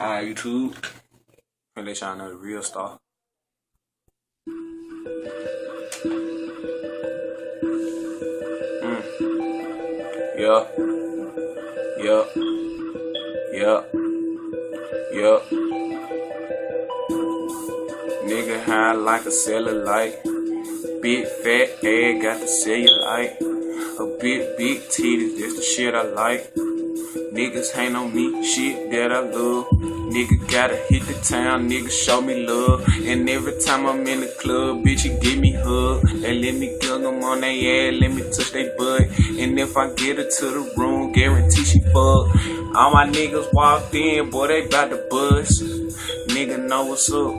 Hi YouTube. Gonna let y'all know the real star. Yeah. Yeah. Yeah. Yeah. Nigga high like a cellulite. Big fat ass got the cellulite. A big titties, that's the shit I like. Niggas hang on me, shit that I love. Nigga gotta hit the town, nigga show me love. And every time I'm in the club, bitch, you give me hug. They let me gug them on they ass, let me touch they butt. And if I get her to the room, guarantee she fuck. All my niggas walked in, boy, they bout to bust. Nigga know what's up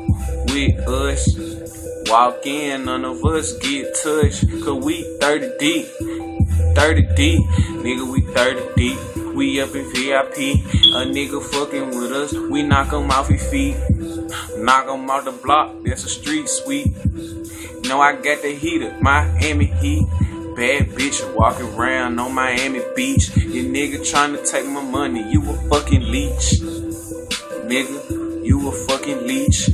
with us. Walk in, none of us get touched. Cause we 30 deep, 30 deep. Nigga, we 30 deep. We up in VIP, a nigga fucking with us, we knock him off his feet. Knock him off the block, that's a street sweep. Know I got the heater, Miami Heat. Bad bitch walking around on Miami Beach. You nigga tryna take my money, you a fucking leech. Nigga, you a fucking leech.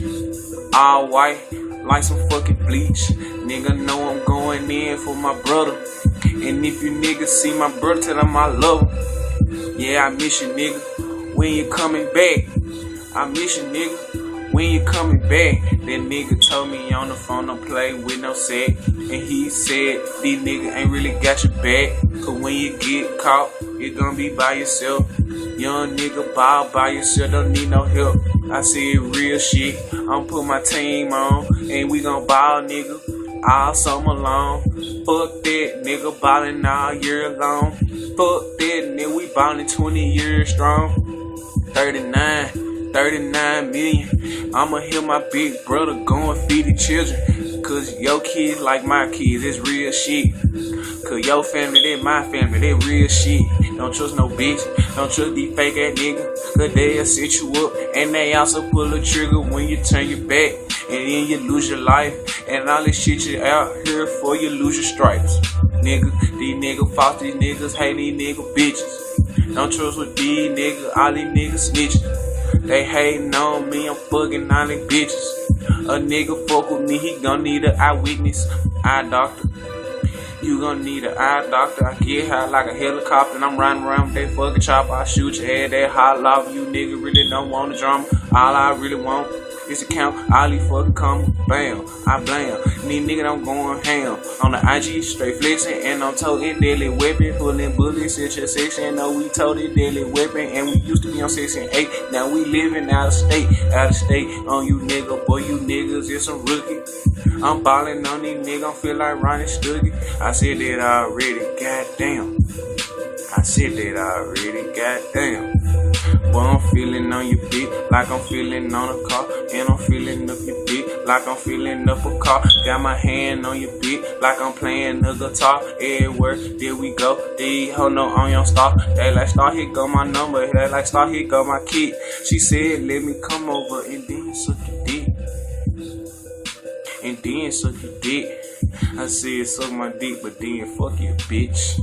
All white, like some fucking bleach. Nigga know I'm going in for my brother. And if you niggas see my brother, tell him I love him. Yeah, I miss you, nigga. When you coming back? I miss you, nigga. When you coming back? That nigga told me on the phone, don't play with no set. And he said, these niggas ain't really got your back. Cause when you get caught, you gonna be by yourself. Young nigga ball by yourself, don't need no help. I said real shit. I'm put my team on, and we gon' ball, nigga, all summer long. Fuck that, nigga, ballin' all year long. Fuck that, nigga, we ballin' 20 years strong. 39 million. I'ma hear my big brother go and feed the children. Cause your kids like my kids, it's real shit. Cause your family, they my family, they real shit. Don't trust no bitch, don't trust these fake ass niggas. Cause they'll set you up, and they also pull a trigger when you turn your back. And then you lose your life, and all this shit you out here for, you lose your stripes. Nigga, these niggas false, these niggas hate these nigga bitches. Don't trust with these niggas, all these niggas snitches. They hating on me, I'm fucking all these bitches. A nigga fuck with me, he gon' need an eyewitness, eye doctor. You gon' need an eye doctor. I get high like a helicopter and I'm riding around with that fucking chopper. I shoot your head, that hot lava. You nigga really don't want the drama. All I really want is a count. All these fucking come, bam, I blam. These niggas I'm going ham. On the IG, straight flexing, and I'm toting deadly weapon. Pulling bullets at your section. No, we toted deadly weapon. And we used to be on section 8. Now we living out of state. Out of state on you nigga. Boy, you niggas is some rookie. I'm ballin' on these niggas, I feel like Ronnie Stuggy. I said that already, goddamn. I said that already, goddamn. Boy, I'm feeling on your beat like I'm feeling on a car. And I'm feeling up your beat like I'm feeling up a car. Got my hand on your beat like I'm playing the guitar. Everywhere did we go, did hold no on your star. They like, star, here go my number. They like, star, here go my kid. She said, let me come over and then suck your dick. And then suck your dick. I said suck my dick, but then fuck you, bitch.